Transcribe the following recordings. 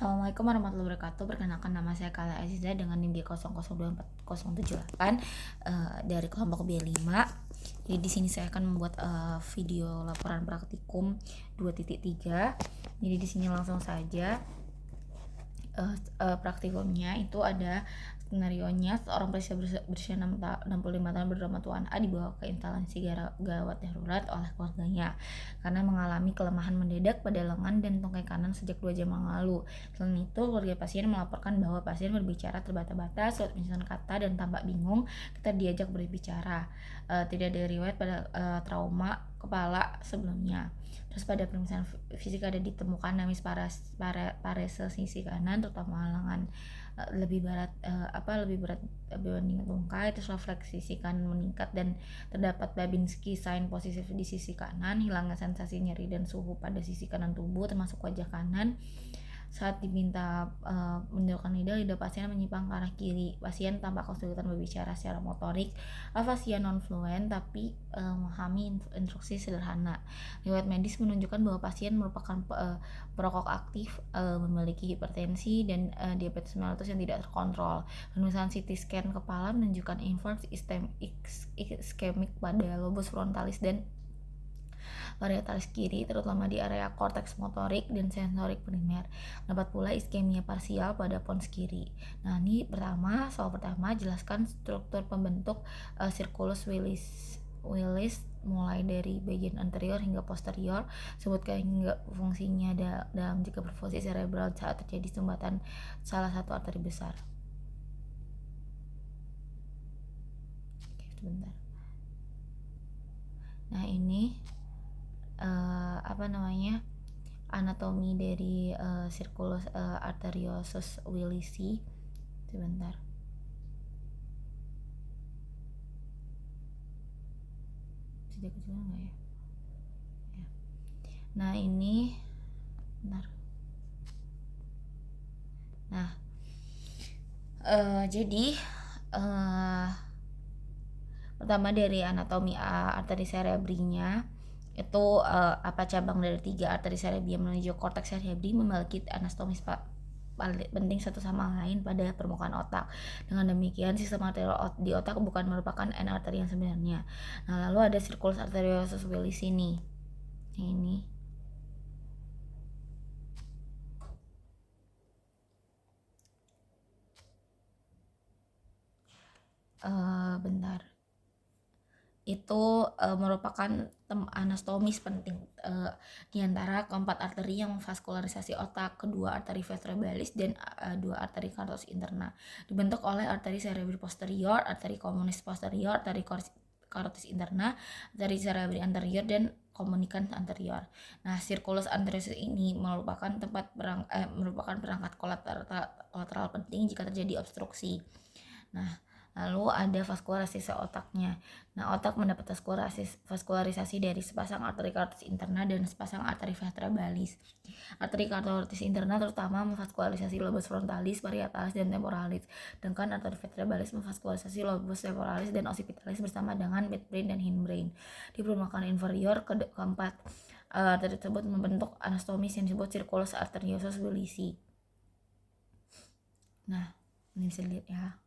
Assalamualaikum warahmatullahi wabarakatuh. Perkenalkan nama saya Kala Aziza dengan NIM G00240078 dari kelompok B5. Jadi di sini saya akan membuat video laporan praktikum 2.3. Jadi di sini langsung saja praktikumnya itu ada skenarionya seorang pria berusia 65 tahun bernama Tuan A dibawa ke instalasi gawat darurat oleh keluarganya karena mengalami kelemahan mendadak pada lengan dan tungkai kanan sejak 2 jam yang lalu. Selain itu, keluarga pasien melaporkan bahwa pasien berbicara terbata-bata, sulit menyusun kata dan tampak bingung ketika diajak berbicara. Tidak ada riwayat pada trauma kepala sebelumnya. Terus pada pemeriksaan fisik ada ditemukan nangis parese sisi kanan terutama lengan lebih berat dibanding tungkai. Terus refleks sisi kanan meningkat dan terdapat Babinski sign positif di sisi kanan, hilangnya sensasi nyeri dan suhu pada sisi kanan tubuh termasuk wajah kanan. Saat diminta menunjukkan lidah pasien menyimpang ke arah kiri. Pasien tampak kesulitan berbicara secara motorik, afasia non-fluent tapi memahami instruksi sederhana. Riwayat medis menunjukkan bahwa pasien merupakan perokok aktif, memiliki hipertensi dan diabetes mellitus yang tidak terkontrol. Pemeriksaan CT scan kepala menunjukkan infarksi iskemik pada lobus frontalis dan parietalis kiri, terutama di area korteks motorik dan sensorik primer. Dapat pula iskemia parsial pada pons kiri. Nah, ini soal pertama jelaskan struktur pembentuk circulus Willis mulai dari bagian anterior hingga posterior. Sebutkan hingga fungsinya dalam jika berfungsi cerebral saat terjadi sumbatan salah satu arteri besar. Oke, sebentar. Nah, ini anatomi dari circulus arteriosus willisi. Sebentar. Sudah kecil enggak ya? Nah, ini bentar. Nah, jadi pertama dari anatomi arteri cerebrinya itu cabang dari 3 arteri cerebri yang menuju korteks cerebri memiliki anastomis penting satu sama lain pada permukaan otak. Dengan demikian, sistem arteri di otak bukan merupakan N arteri yang sebenarnya. Nah, lalu ada circulus arteriosus willisi ini. Bentar. Itu merupakan anastomis penting di antara keempat arteri yang memvaskularisasi otak, kedua arteri vertebralis dan 2 arteri carotis interna. Dibentuk oleh arteri cerebri posterior, arteri communis posterior, arteri carotis interna, arteri cerebri anterior dan komunikan anterior. Nah, circulus anteriosus ini merupakan perangkat kolateral penting jika terjadi obstruksi. Nah, lalu ada vaskularisasi otaknya. Nah, otak mendapat vaskularisasi dari sepasang arteri carotis interna dan sepasang arteri vertebralis. Arteri carotis interna terutama memvaskularisasi lobus frontalis, parietalis, dan temporalis. Sedangkan arteri vertebralis memvaskularisasi lobus temporalis dan occipitalis bersama dengan midbrain dan hindbrain. Di permukaan inferior keempat arteri tersebut membentuk anastomis yang disebut circulus arteriosus willisi. Nah, ini bisa dilihat ya.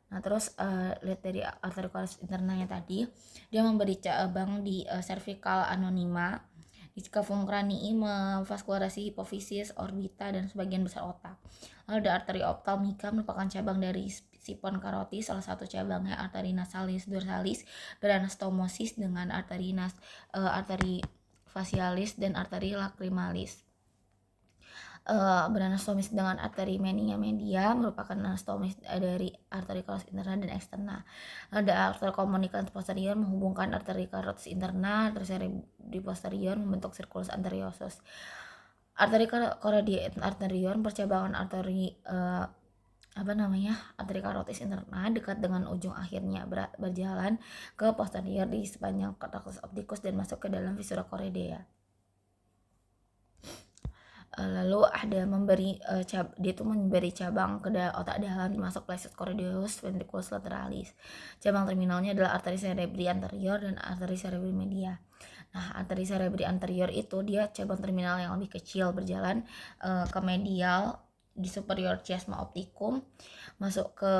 Nah, terus lihat dari arteri carotis internanya tadi, dia memberi cabang di cervical anonyma, di cavum cranii memvaskularasi hipofisis, orbita dan sebagian besar otak. Lalu ada arteri ophthalmica merupakan cabang dari sipon karotis, salah satu cabangnya arteri nasalis dorsalis beranastomosis dengan arteri facialis dan arteri lacrimalis. Beranastomis dengan arteri menia media merupakan anastomis dari arteri carotis interna dan eksterna. Ada arteri komunikan posterior menghubungkan arteri carotis interna, arteri cerebri posterior membentuk circulus anteriosus. Arteri choroidea anterior percabangan arteri arteri carotis interna dekat dengan ujung akhirnya berjalan ke posterior di sepanjang corpus opticus dan masuk ke dalam visura choroidea. Lalu ada dia tuh memberi cabang ke otak dalam termasuk plexus choroideus ventriculus lateralis. Cabang terminalnya adalah arteri cerebri anterior dan arteri cerebri media. Nah, arteri cerebri anterior itu dia cabang terminal yang lebih kecil, berjalan ke medial di superior chiasma opticum, masuk ke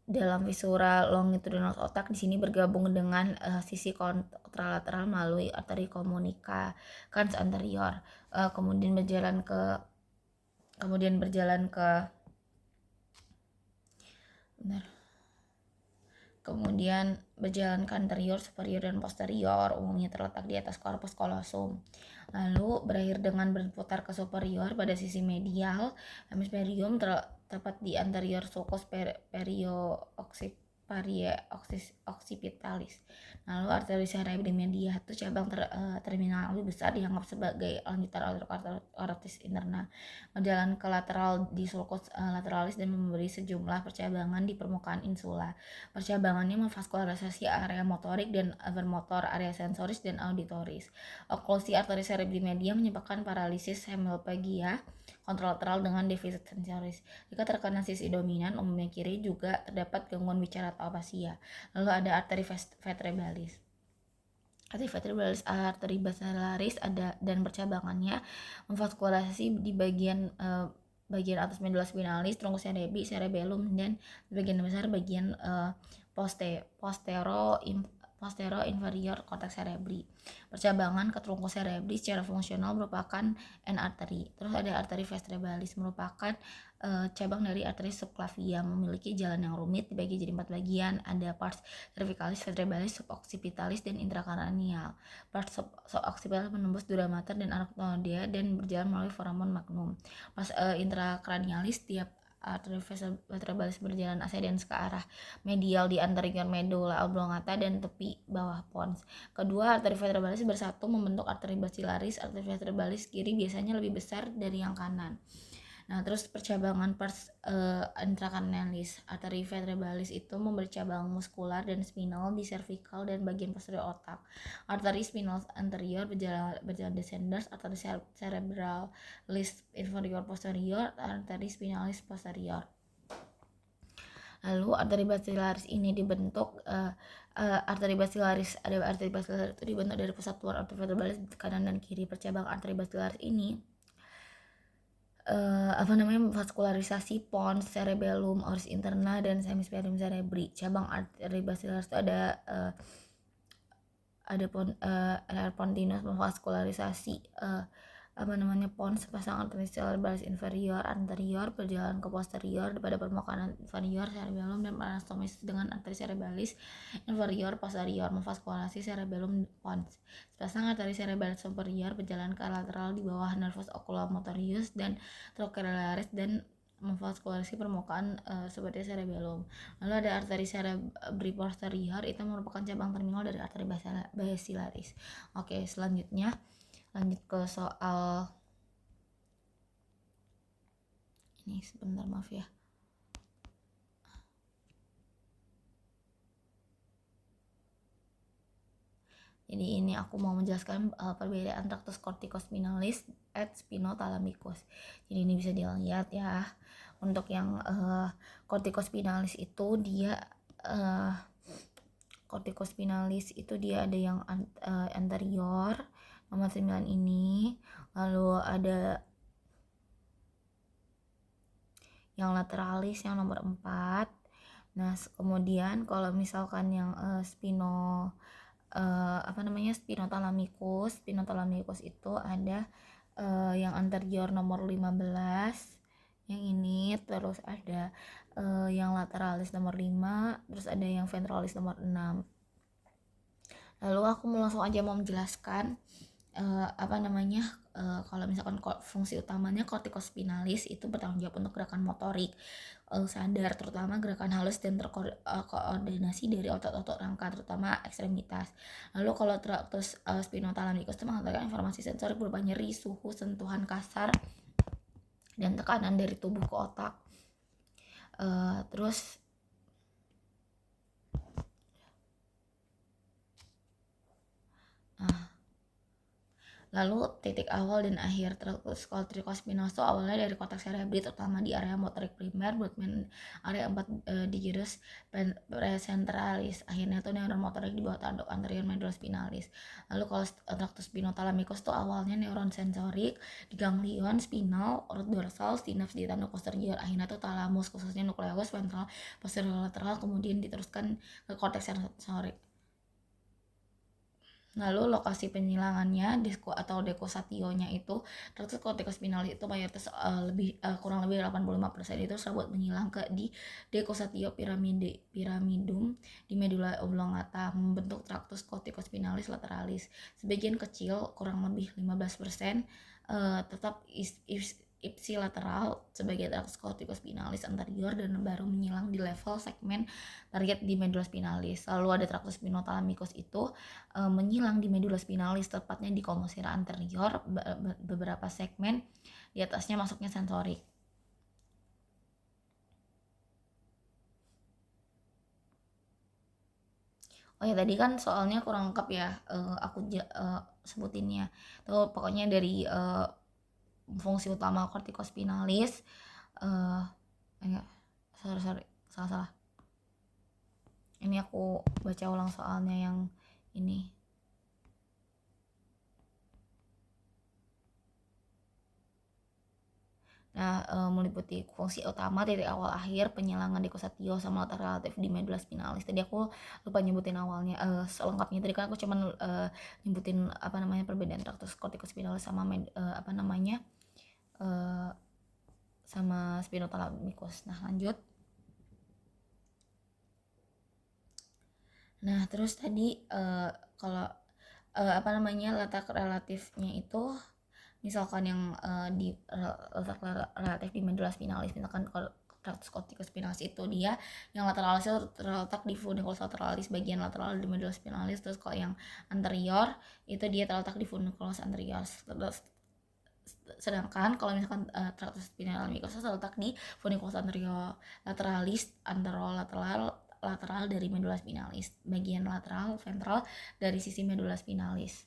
dalam visura longitudinal otak. Di sini bergabung dengan sisi kontralateral melalui arteri comunicans anterior. Kemudian berjalan ke kemudian berjalan ke anterior, superior, dan posterior, umumnya terletak di atas corpus callosum. Lalu berakhir dengan berputar ke superior pada sisi medial hemisferium, tepat di anterior sulcus occipitalis. Lalu arteri cerebri media itu cabang terminal lebih besar, dianggap sebagai lanjutan aortis interna, berjalan ke lateral di sulcus lateralis dan memberi sejumlah percabangan di permukaan insula. Percabangannya memvaskularisasi area motorik dan vermotor, area sensoris dan auditoris. Oklusi arteri cerebri media menyebabkan paralisis hemiplegia kontralateral dengan defisit sensoris. Jika terkena sisi dominan, umumnya kiri, juga terdapat gangguan bicara atau apasia. Lalu ada arteri vertebralis. Arteri basilaris ada dan percabangannya memvaskularisasi di bagian atas medula spinalis, truncus cerebellum, dan sebagian besar bagian postero inferior cortex cerebri. Percabangan ke truncus cerebri secara fungsional merupakan end artery. Terus ada arteri vestibulis, merupakan cabang dari arteri subclavia, memiliki jalan yang rumit, dibagi jadi 4 bagian. Ada pars cervicalis, vertebralis, suboccipitalis, dan intracranial. Pars suboccipitalis menembus dura mater dan arachnoidea dan berjalan melalui foramen magnum. Pars intracranialis, tiap arteri vertebralis berjalan ascendens ke arah medial di anterior medulla oblongata dan tepi bawah pons. Kedua arteri vertebralis bersatu membentuk arteri basilaris. Arteri vertebralis kiri biasanya lebih besar dari yang kanan. Nah, terus percabangan pars intracranialis. Arteri vertebralis itu memberi cabang muskular dan spinal di cervical dan bagian posterior otak. Arteri spinal anterior berjalan descendens. Arteri cerebralis inferior posterior. Arteri spinalis posterior. Lalu arteri basilaris ini dibentuk arteri basilaris itu dibentuk dari persatuan arteri vertebralis kanan dan kiri. Percabangan arteri basilaris ini vaskularisasi pons, cerebellum, oris interna, dan hemisferium cerebri. Cabang arteri basilaris itu ada pontinus memvaskularisasi pons, pasang arteri cerebralis inferior anterior berjalan ke posterior pada permukaan inferior cerebellum, dan anastomosis dengan arteri cerebralis inferior posterior memvaskularasi cerebellum pons. Sepasang arteri cerebralis superior berjalan ke lateral di bawah nervus oculomotorius dan trochlearis dan memvaskularasi permukaan seperti cerebellum. Lalu ada arteri cerebri posterior, itu merupakan cabang terminal dari arteri basilaris. Oke, selanjutnya lanjut ke soal ini, sebentar, maaf ya. Jadi ini aku mau menjelaskan perbedaan tractus corticospinalis et spinothalamicus. Jadi ini bisa dilihat ya. Untuk yang corticospinalis itu dia ada yang anterior nomor 9 ini, lalu ada yang lateralis yang nomor 4. Nah, kemudian kalau misalkan yang spinothalamicus itu ada yang anterior nomor 15, yang ini, terus ada yang lateralis nomor 5, terus ada yang ventralis nomor 6. Lalu aku langsung aja mau menjelaskan kalau misalkan fungsi utamanya corticospinalis itu bertanggung jawab untuk gerakan motorik sadar, terutama gerakan halus dan terkoordinasi dari otot-otot rangka, terutama ekstremitas. Lalu kalau tractus spinothalamicus itu menghantarkan informasi sensorik berupa nyeri, suhu, sentuhan kasar, dan tekanan dari tubuh ke otak. Terus Lalu titik awal dan akhir tragus corticospinal itu awalnya dari korteks cerebri, terutama di area motorik primer, Brodmann area 4 di gyrus precentralis. Akhirnya tuh neuron motorik di bawah tanduk anterior medulla spinalis. Lalu kalau tractus spinothalamikus tuh awalnya neuron sensorik di ganglion spinal, root dorsal, synapse di tanduk posterior. Akhirnya tuh thalamus, khususnya nucleus ventral posterior lateral, kemudian diteruskan ke korteks sensorik. Lalu lokasi penyilangannya atau dekusationya itu tractus corticospinalis itu mayoritas kurang lebih 85% itu serabut menyilang ke di dekusatio piramidum di medulla oblongata membentuk tractus corticospinalis lateralis. Sebagian kecil kurang lebih 15% tetap ipsilateral sebagai tractus corticospinalis anterior dan baru menyilang di level segmen target di medulla spinalis. Lalu ada tractus spinothalamikus itu menyilang di medulla spinalis, tepatnya di komosira anterior, beberapa segmen di atasnya masuknya sensorik. Oh ya, tadi kan soalnya kurang lengkap ya, aku sebutinnya tuh pokoknya dari fungsi utama corticospinalis. Enggak, sorry, salah. Ini aku baca ulang soalnya yang ini. Nah, meliputi fungsi utama, titik awal akhir, penyilangan dekusatio sama letak relatif di medulla spinalis. Tadi aku lupa nyebutin awalnya, selengkapnya tadi kan aku cuman nyebutin perbedaan tractus corticospinalis sama sama spinothalamikus. Nah, lanjut. Nah, terus tadi kalau letak relatifnya itu misalkan yang di letak relatif di medulla spinalis, misalkan kalau tractus corticospinalis itu dia yang lateralis terletak di funiculus lateralis bagian lateral di medulla spinalis. Terus kalau yang anterior itu dia terletak di funiculus anterior. Sedangkan kalau misalkan tractus spinalis terletak di funiculus anterior lateralis lateral dari medulla spinalis, bagian lateral ventral dari sisi medulla spinalis.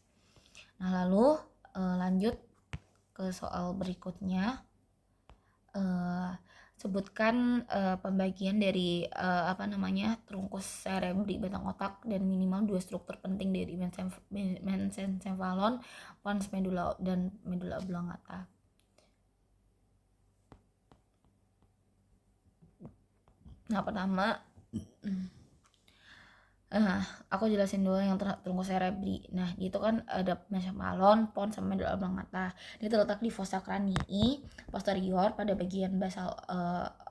Nah, lalu lanjut ke soal berikutnya. Sebutkan pembagian dari trunkus cerebri batang otak dan minimal 2 struktur penting dari mesencephalon, pons medulla dan medulla oblongata. Nah, pertama aku jelasin dulu yang trunkus cerebri. Nah, itu kan ada mesencephalon, pons sama medulla oblongata. Dia terletak di fossa cranii posterior pada bagian basal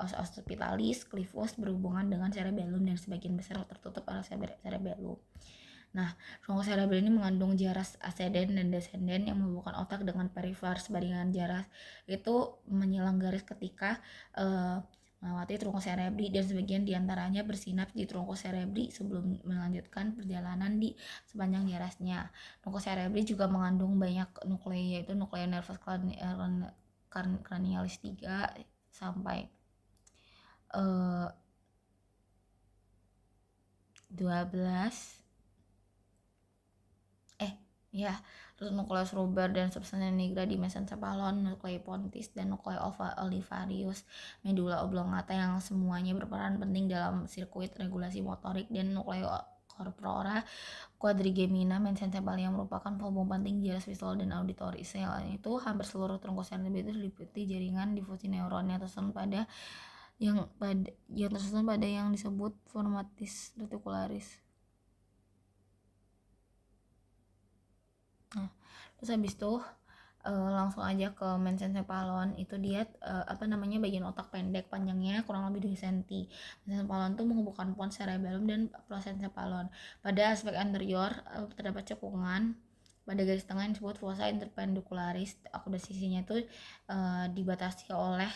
os occipitalis clivus berhubungan dengan cerebellum dan sebagian besar tertutup oleh cerebellum. Nah, trunkus cerebri ini mengandung jaras ascenden dan descenden yang menghubungkan otak dengan perifer. Sebaringan jaras itu menyilang garis ketika melewati trunkus cerebri dan sebagian diantaranya bersinaps di trunkus cerebri sebelum melanjutkan perjalanan di sepanjang jarasnya. Trunkus cerebri juga mengandung banyak nuklei, yaitu nuklei nervus cranialis 3 sampai 12 terus nukleus ruber dan substantia nigra di mesencephalon, nuklei pontis dan nuklei olivarius medulla oblongata yang semuanya berperan penting dalam sirkuit regulasi motorik, dan nuklei corpora quadrigemina mesencephalia yang merupakan penghubung penting jaras visual dan auditory. Selain itu, hampir seluruh trunkus cerebri itu diliputi jaringan difusi neuron yang tersusun pada yang disebut formatis reticularis. Nah, terus habis itu langsung aja ke mesencephalon. Itu dia bagian otak pendek, panjangnya kurang lebih 2 cm. Mesencephalon itu menghubungkan pons cerebellum dan prosencephalon. Pada aspek anterior terdapat cekungan pada garis tengah yang disebut fossa interpendicularis. Akuda sisinya itu dibatasi oleh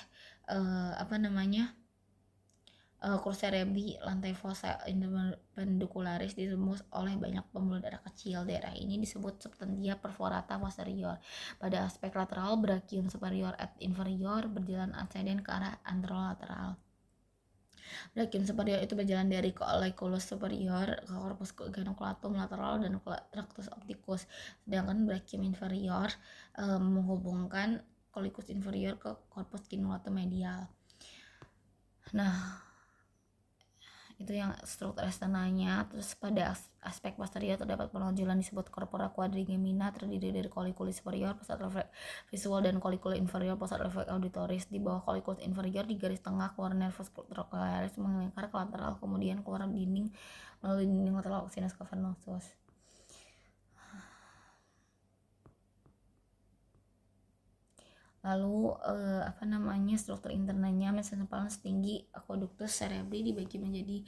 kurus cerebri. Lantai fossa interpendicularis ditembus oleh banyak pembuluh darah kecil. Daerah ini disebut substantia perforata posterior. Pada aspek lateral, brachium superior et inferior berjalan ascenden ke arah anterolateral. Brachium superior itu berjalan dari colliculus superior ke corpus genoculatum lateral dan tractus opticus, sedangkan brachium inferior menghubungkan collicus inferior ke corpus genoculatum medial. Nah, itu yang struktur eksternalnya. Terus pada aspek posterior terdapat penonjolan disebut corpora quadrigemina, terdiri dari colliculus superior, pusat refleks visual, dan colliculus inferior, pusat refleks auditoris. Di bawah colliculus inferior di garis tengah keluar nervus trochlearis melingkar ke lateral, kemudian keluar dinding melalui dinding lateral sinus cavernosus. Lalu struktur internalnya mesencephalon setinggi aqueductus cerebri dibagi menjadi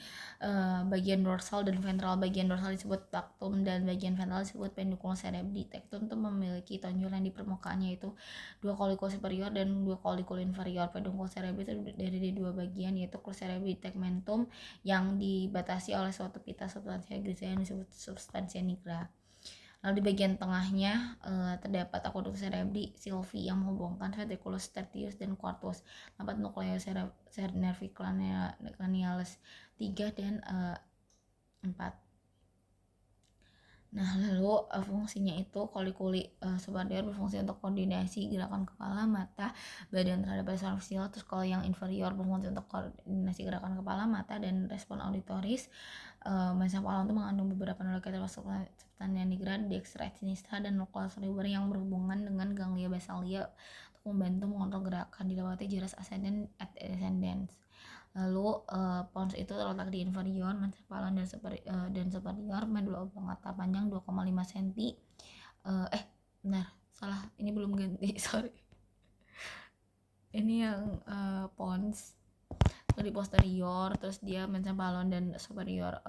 bagian dorsal dan ventral. Bagian dorsal disebut tectum dan bagian ventral disebut pedunculum cerebri. Tectum itu memiliki tonjolan di permukaannya, yaitu 2 colliculus superior dan 2 colliculus inferior. Pedunculum cerebri itu dari 2 bagian, yaitu clus cerebri tegmentum yang dibatasi oleh suatu pita substansia grigia yang disebut substansia nigra. Lalu di bagian tengahnya terdapat aqueductus cerebri sylvie yang menghubungkan ventriculus tertius dan quartus. Terdapat nucleus nervi cranialis 3 dan 4. Nah, lalu fungsinya itu colliculi superior berfungsi untuk koordinasi gerakan kepala, mata, badan terhadap respon visual. Terus kalau yang inferior berfungsi untuk koordinasi gerakan kepala, mata, dan respon auditoris. Mesencephalon itu mengandung beberapa nukleus termasuk substantia nigra, dextra et sinistra, dan nucleus cerebri yang berhubungan dengan ganglia basalia untuk membantu mengontrol gerakan. Dilewati gyrus ascendens et descendens. Lalu pons itu terletak di inferior mesencephalon dan superior. Medula oblongata panjang 2,5 cm. Benar, salah, ini belum ganti, sorry. Ini yang pons di posterior, terus dia mesencephalon dan superior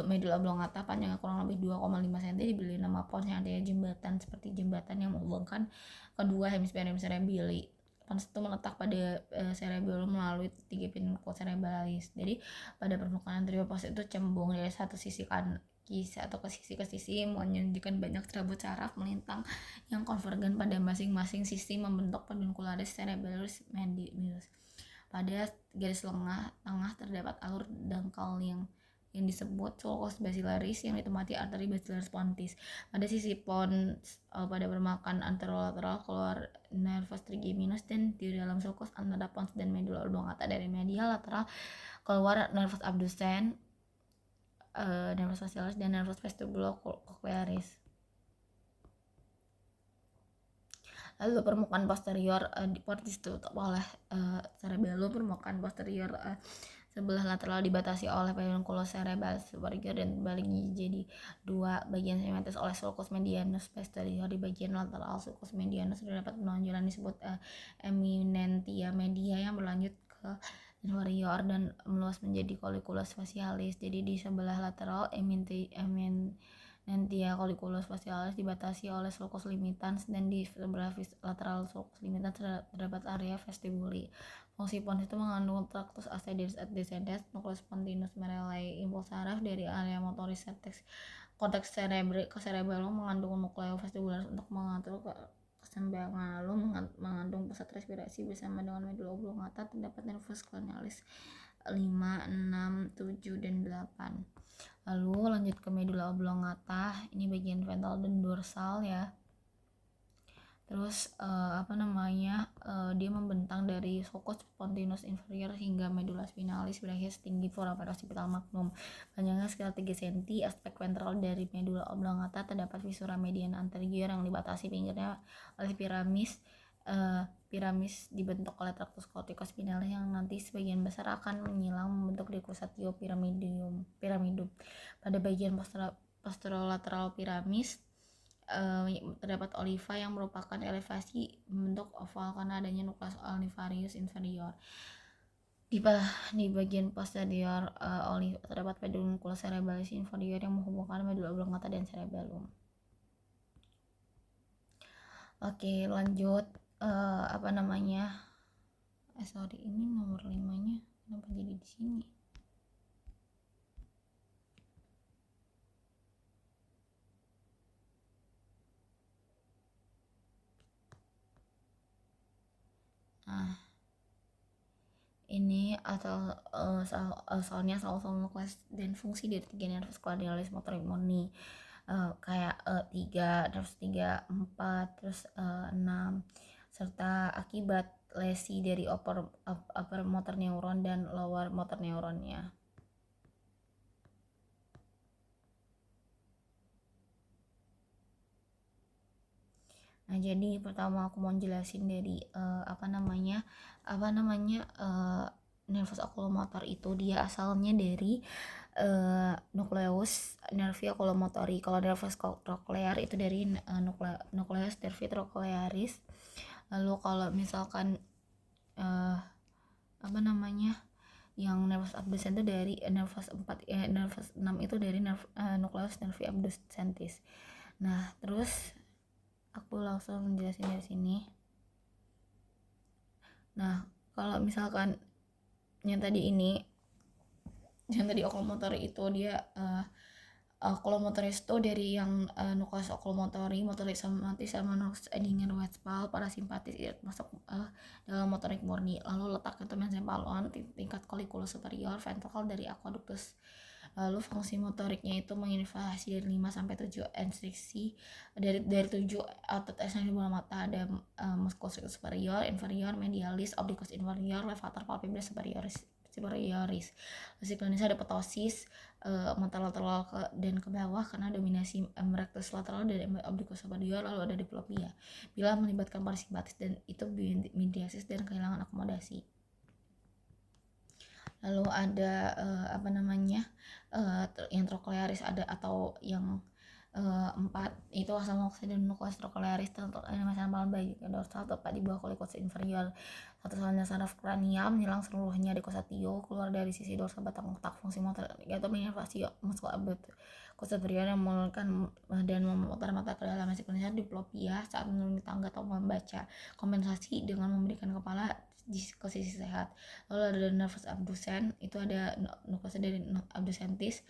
medula oblongata panjangnya kurang lebih 2,5 cm, diberi nama pons yang artinya jembatan, seperti jembatan yang menghubungkan kedua hemisfer cerebelli. Pons itu meletak pada cerebellum melalui 3 pinnacle cerebralis. Jadi pada permukaan anterior pons itu cembung dari satu sisi atau ke sisi menunjukkan banyak serabut saraf melintang yang konvergen pada masing-masing sisi membentuk peduncularis cerebralis medius. Pada garis tengah terdapat alur dangkal yang disebut sulcus basilaris yang ditemati arteri basilaris pontis. Pada sisi pons pada permukaan anterolateral keluar nervus trigeminus, dan di dalam sulcus antara pons dan medula oblongata dari medial lateral keluar nervus abducens, nervus facialis, dan nervus vestibulocochlearis. Lalu permukaan posterior ditutup oleh cerebellum. Permukaan posterior sebelah lateral dibatasi oleh pedunculus cerebralis superior dan baliknya jadi 2 bagian simetris oleh sulcus medianus posterior. Di bagian lateral sulcus medianus terdapat penonjolan disebut eminentia media yang berlanjut ke inferior dan meluas menjadi colliculus facialis. Jadi di sebelah lateral eminentia colliculus facialis dibatasi oleh sulcus limitans, dan di sebelah lateral sulcus limitans terdapat area vestibuli. Fungsi pons itu mengandung tractus ascendens et descendens, nucleus spontaneus merelae impuls saraf dari area motoris cortex cerebri ke cerebellum, mengandung nucleus vestibularis untuk mengatur keseimbangan, lalu mengandung pusat respirasi bersama dengan medula oblongata. Terdapat nervus cranialis 5, 6, 7, dan 8. Lalu lanjut ke medula oblongata, ini bagian ventral dan dorsal ya. Terus dia membentang dari sulcus spontaneus inferior hingga medula spinalis, berakhir setinggi foramen occipital magnum. Panjangnya sekitar 3 cm. Aspek ventral dari medula oblongata terdapat visura mediana anterior yang dibatasi pinggirnya oleh piramis dibentuk oleh tractus corticospinalis yang nanti sebagian besar akan menyilang membentuk decussatio pyramidum. Pada bagian posterolateral piramis terdapat oliva yang merupakan elevasi membentuk oval karena adanya nucleus olivarius inferior. Di bagian posterior oliva terdapat pedunculus cerebralis inferior yang menghubungkan medula oblongata dan cerebellum. Oke, lanjut ini nomor 5-nya kenapa jadi di sini? ini atau soalnya asal-usul nukleus dan fungsi dari tiga nervus caudalis motorik murni, kayak 3, nervus 3, 4, terus 6, serta akibat lesi dari upper motor neuron dan lower motor neuronnya. Nah, jadi pertama aku mau jelasin dari nervus oculomotor itu dia asalnya dari nukleus nervi oculomotori. Kalau nervus trochlear itu dari nukleus nervi trochlearis. Lalu kalau misalkan yang nervus abducens itu dari nervus 6 itu dari nukleus nervi abducentis. Nah, terus aku langsung jelasin dari sini. Nah, kalau misalkan yang tadi oculomotor itu dia oculomotoris itu dari yang nukleus oculomotori, motorik somatis sama nukleus Edinger-Westphal, parasimpatis itu masuk dalam motorik murni. Lalu letaknya itu mesencephalon, tingkat colliculus superior, ventral dari aqueductus. Lalu fungsi motoriknya itu menginervasi dari 5 sampai 7 instruksi dari 7 otot ekstensi bola mata. Ada musculus superior, inferior, medialis, obliquus inferior, levator palpebrae superior. Di klinis ada ptosis lateral dan ke bawah karena dominasi rectus lateral dan obliquus superior. Lalu ada diplopia bila melibatkan parasimpatis dan itu mediasis dan kehilangan akomodasi. Lalu ada yang trochlearis ada atau yang 4 itu asal nukleus trochlearis tentu masalah paling baik dorsal tepat di bawah colliculus inferior. Satu salnya saraf kranial menyelang seluruhnya di cosatio keluar dari sisi dorsal batang otak. Fungsi motor yaitu menginervasi muskul abductus superior yang menurunkan dan memutar mata ke dalam siklus diplopia saat menuruni tangga atau membaca. Kompensasi dengan memberikan kepala ke sisi sehat. Lalu ada nervus abducens itu ada nukleus dari abducentis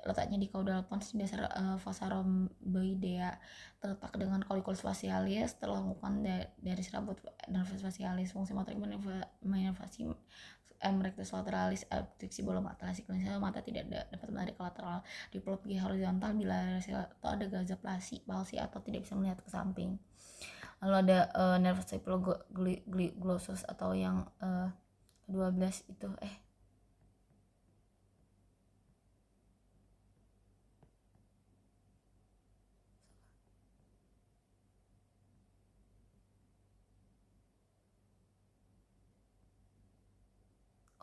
letaknya di caudal pons di dasar fossa rhomboidea, terletak dengan colliculus facialis, terlakukan dari serabut nervus facialis. Fungsi motorik menginervasi rectus lateralis, abduksi bola mata. Siklusnya mata tidak dapat menarik ke lateral. Diplopia horizontal bila atau ada gaza palsi atau tidak bisa melihat ke samping. Lalu ada nervus epiglottis atau yang 12 itu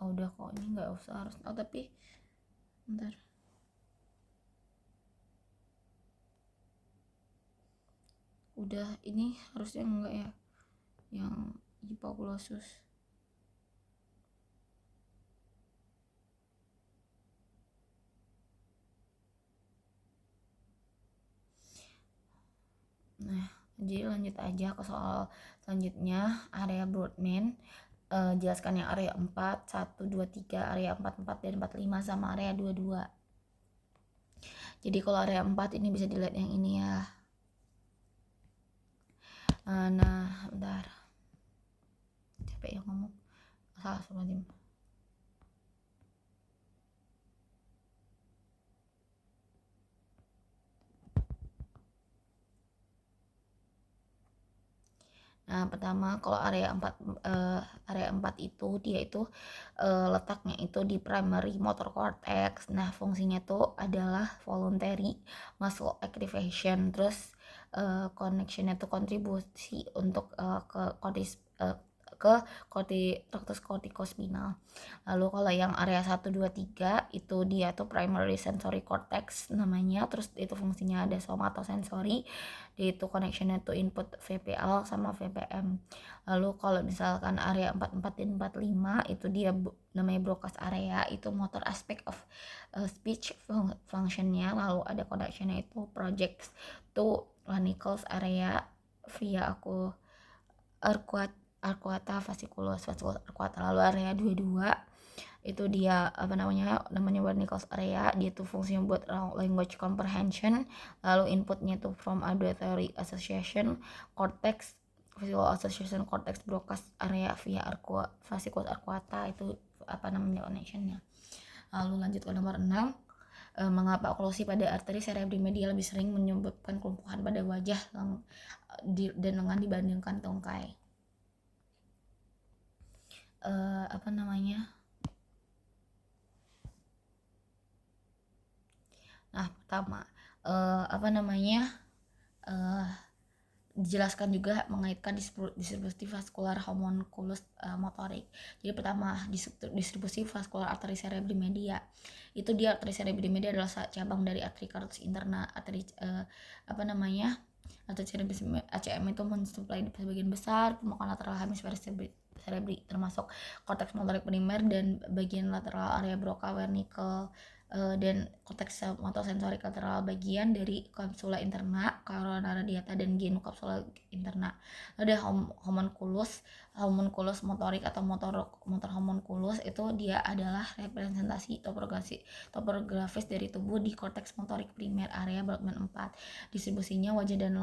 udah kok, ini nggak usah harus tapi bentar, udah ini harusnya enggak ya yang hipoglossus. Nah, jadi lanjut aja ke soal selanjutnya, area Brodmann. Jelaskan yang area 4, 1, 2, 3, area 4, 4 dan 45 sama area 22. Jadi kalau area 4 ini bisa dilihat yang ini ya. Nah, bentar. Capek ya ngomong. Salah sama tim. Nah, pertama kalau area 4 itu dia itu letaknya itu di primary motor cortex. Nah, fungsinya itu adalah voluntary muscle activation, terus connectionnya itu kontribusi untuk ke rectus corticospinal. Lalu kalau yang area 1, 2, 3 itu dia tuh primary sensory cortex namanya, terus itu fungsinya ada somatosensory, dia itu connectionnya tuh input VPL sama VPM. Lalu kalau misalkan area 44 dan 45 itu dia namanya Broca's area, itu motor aspect of speech functionnya. Lalu ada connectionnya itu projects to Wernicke's area via arcuata fasciculus arcuata. Lalu area 22 itu dia namanya Wernicke's area, dia tuh fungsinya buat language comprehension. Lalu inputnya tuh from auditory association cortex visual association cortex broca's area via fasciculus arcuata, itu connectionnya. Lalu lanjut ke nomor 6. Mengapa oklusi pada arteri cerebri medial lebih sering menyebabkan kelumpuhan pada wajah dan lengan dibandingkan tungkai? Nah, pertama, dijelaskan juga mengaitkan distribusi vaskular homunculus motorik. Jadi pertama, distribusi vaskular arteri cerebri media. Itu dia, arteri cerebri media adalah cabang dari arteri carotis interna. Arteri cerebri ACM itu mensuplai sebagian besar permukaan lateral hemisfer cerebri, termasuk korteks motorik primer dan bagian lateral area broca wernickel, dan korteks motosensorik lateral bagian dari kapsula interna, corona radiata, dan genu kapsula interna. Ada homunculus motorik atau motor homunculus, itu dia adalah representasi topografis dari tubuh di korteks motorik primer area Brodmann 4. Distribusinya wajah dan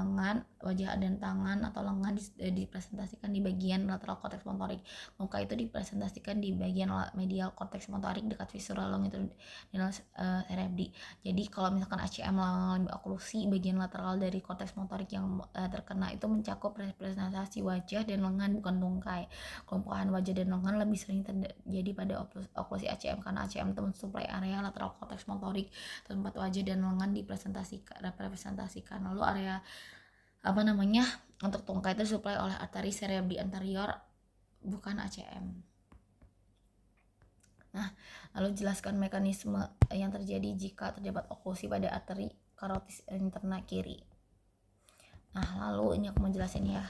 tangan atau lengan dipresentasikan di bagian lateral korteks motorik. Muka itu dipresentasikan di bagian medial korteks motorik dekat visceral longitudinal cerebri. Jadi kalau misalkan ACM mengalami oklusi, bagian lateral dari korteks motorik yang terkena itu mencakup representasi wajah dan lengan, bukan tungkai. Kelumpuhan wajah dan lengan lebih sering terjadi pada oklusi ACM karena ACM itu mensuplai area lateral korteks motorik, tempat wajah dan lengan direpresentasikan. Lalu area untuk tungkai itu disuplai oleh arteri cerebri anterior, bukan ACM. Nah, lalu jelaskan mekanisme yang terjadi jika terdapat oklusi pada arteri karotis interna kiri. Nah, lalu ini aku mau jelasin ya.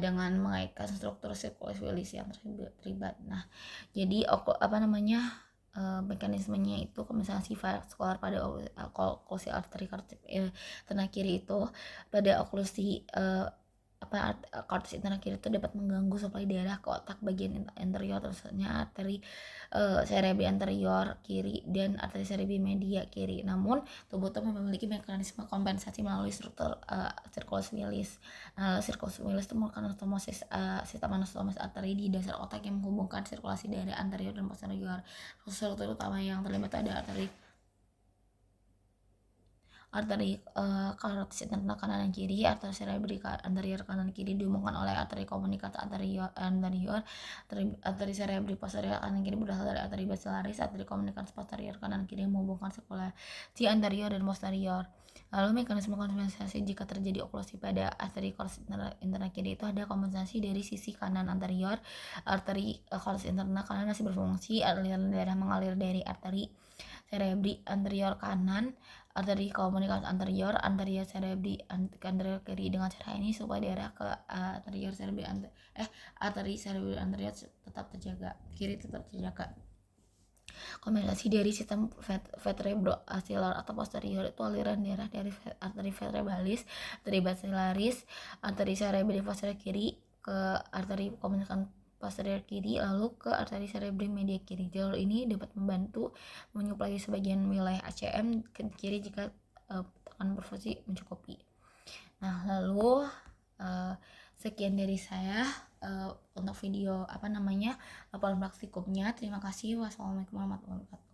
Dengan mengaitkan struktur sirkulus Willis yang terlibat. Nah, jadi mekanismenya itu, kalau misalnya sifat vaskular pada oklusi arteri karotis interna kiri itu, pada oklusi karotis interna kiri itu dapat mengganggu suplai darah ke otak bagian anterior, terusnya arteri cerebri anterior kiri dan arteri cerebri media kiri. Namun tubuh itu memiliki mekanisme kompensasi melalui struktur sirkulus Willis. Sirkulus Willis itu merupakan sistem anastomosis arteri di dasar otak yang menghubungkan sirkulasi darah anterior dan posterior. Struktur utama yang terlibat ada arteri karotis interna kanan dan kiri, arteri cerebri anterior kanan kiri dihubungkan oleh arteri komunikata anterior, arteri cerebri posterior kanan kiri berasal dari arteri basilaris, arteri komunikasi posterior kanan kiri menghubungkan sirkulasi anterior dan posterior. Lalu mekanisme kompensasi jika terjadi oklusi pada arteri karotis interna kiri itu ada kompensasi dari sisi kanan anterior. Arteri karotis interna kanan masih berfungsi, aliran darah mengalir dari arteri cerebri anterior kanan, arteri komunikasi anterior cerebri anterior kiri. Dengan cara ini supaya darah ke arteri cerebri anterior tetap terjaga, kiri tetap terjaga. Kompensasi dari sistem vertebro-basilar atau posterior itu aliran darah dari arteri vertebralis, arteri basilaris, arteri cerebri posterior kiri ke arteri komunikasi posterior kiri, lalu ke arteri cerebri media kiri. Jalur ini dapat membantu menyuplai sebagian wilayah ACM ke kiri jika tekanan perfusi mencukupi. Nah, lalu sekian dari saya untuk video laporan praktikumnya. Terima kasih. Wassalamualaikum warahmatullahi wabarakatuh.